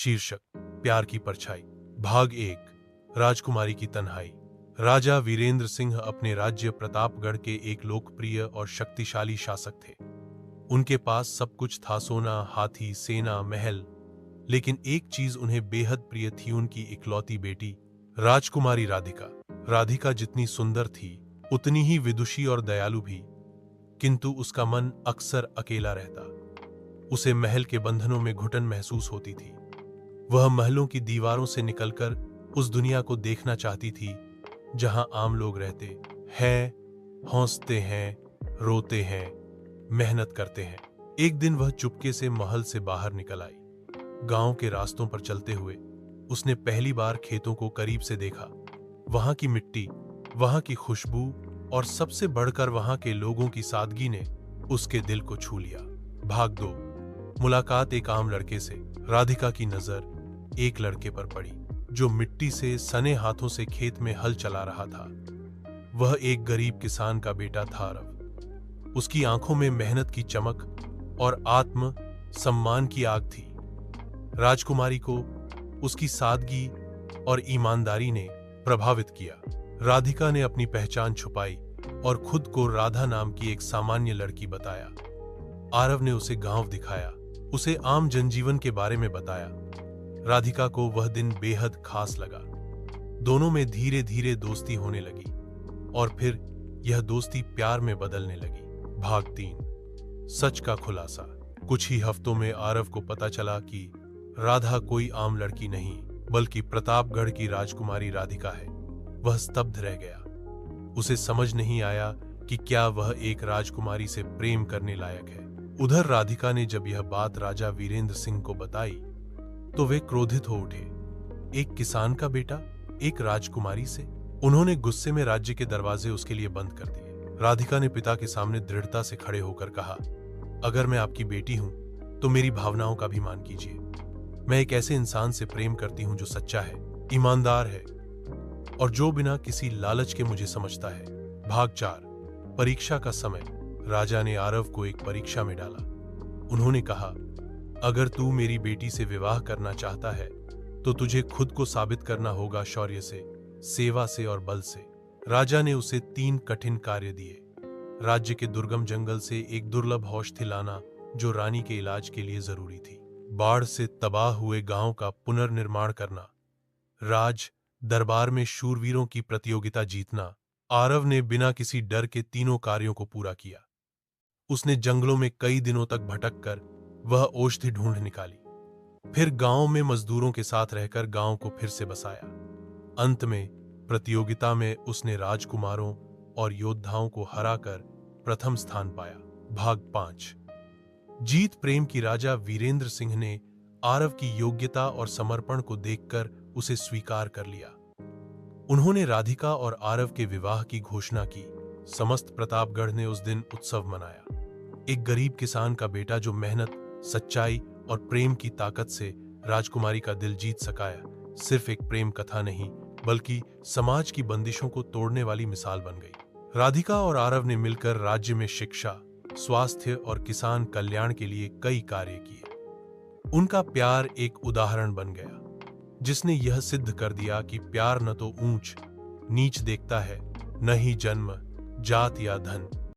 शीर्षक प्यार की परछाई। भाग 1। राजकुमारी की तन्हाई। राजा वीरेंद्र सिंह अपने राज्य प्रतापगढ़ के एक लोकप्रिय और शक्तिशाली शासक थे। उनके पास सब कुछ था, सोना, हाथी, सेना, महल। लेकिन एक चीज उन्हें बेहद प्रिय थी, उनकी इकलौती बेटी राजकुमारी राधिका। राधिका जितनी सुंदर थी उतनी ही विदुषी और दयालु भी, किंतु उसका मन अक्सर अकेला रहता। उसे महल के बंधनों में घुटन महसूस होती थी। वह महलों की दीवारों से निकलकर उस दुनिया को देखना चाहती थी जहां आम लोग रहते हैं, हंसते हैं, रोते हैं, मेहनत करते हैं। एक दिन वह चुपके से महल से बाहर निकल आई। गांव के रास्तों पर चलते हुए उसने पहली बार खेतों को करीब से देखा। वहां की मिट्टी, वहां की खुशबू और सबसे बढ़कर वहां के लोगों की सादगी ने उसके दिल को छू लिया। भाग 2। मुलाकात एक आम लड़के से। राधिका की नजर एक लड़के पर पड़ी जो मिट्टी से सने हाथों से खेत में हल चला रहा था। वह एक गरीब किसान का बेटा था आरव। उसकी आंखों में मेहनत की चमक और आत्म सम्मान की आग थी। राजकुमारी को उसकी सादगी और ईमानदारी ने प्रभावित किया। राधिका ने अपनी पहचान छुपाई और खुद को राधा नाम की एक सामान्य लड़की बताया। आरव ने उसे गांव दिखाया, उसे आम जनजीवन के बारे में बताया। राधिका को वह दिन बेहद खास लगा। दोनों में धीरे धीरे दोस्ती होने लगी और फिर यह दोस्ती प्यार में बदलने लगी। भाग 3। सच का खुलासा। कुछ ही हफ्तों में आरव को पता चला कि राधा कोई आम लड़की नहीं बल्कि प्रतापगढ़ की राजकुमारी राधिका है। वह स्तब्ध रह गया। उसे समझ नहीं आया कि क्या वह एक राजकुमारी से प्रेम करने लायक है। उधर राधिका ने जब यह बात राजा वीरेंद्र सिंह को बताई तो वे क्रोधित हो उठे। एक किसान का बेटा एक राजकुमारी से? उन्होंने गुस्से में राज्य के दरवाजे उसके लिए बंद कर दिए। राधिका ने पिता के सामने दृढ़ता से खड़े होकर कहा, अगर मैं आपकी बेटी हूं तो मेरी भावनाओं का भी मान कीजिए। मैं एक ऐसे इंसान से प्रेम करती हूं जो सच्चा है, ईमानदार है और जो बिना किसी लालच के मुझे समझता है। भाग 4। परीक्षा का समय। राजा ने आरव को एक परीक्षा में डाला। उन्होंने कहा, अगर तू मेरी बेटी से विवाह करना चाहता है तो तुझे खुद को साबित करना होगा, शौर्य से, सेवा से और बल से। राजा ने उसे 3 कठिन कार्य दिए। राज्य के दुर्गम जंगल से एक दुर्लभ औषधि लाना जो रानी के इलाज के लिए जरूरी थी। बाढ़ से तबाह हुए गांव का पुनर्निर्माण करना। राज दरबार में शूरवीरों की प्रतियोगिता जीतना। आरव ने बिना किसी डर के तीनों कार्यों को पूरा किया। उसने जंगलों में कई दिनों तक भटक कर वह औषधि ढूंढ निकाली। फिर गांव में मजदूरों के साथ रहकर गांव को फिर से बसाया। अंत में प्रतियोगिता में उसने राजकुमारों और योद्धाओं को हराकर प्रथम स्थान पाया। भाग 5। जीत प्रेम की। राजा वीरेंद्र सिंह ने आरव की योग्यता और समर्पण को देखकर उसे स्वीकार कर लिया। उन्होंने राधिका और आरव के विवाह की घोषणा की। समस्त प्रतापगढ़ ने उस दिन उत्सव मनाया। एक गरीब किसान का बेटा जो मेहनत, सच्चाई और प्रेम की ताकत से राजकुमारी का दिल जीत सकाया, सिर्फ एक प्रेम कथा नहीं बल्कि समाज की बंदिशों को तोड़ने वाली मिसाल बन गई। राधिका और आरव ने मिलकर राज्य में शिक्षा, स्वास्थ्य और किसान कल्याण के लिए कई कार्य किए। उनका प्यार एक उदाहरण बन गया जिसने यह सिद्ध कर दिया कि प्यार न तो ऊंच नीच देखता है, न ही जन्म, जात या धन,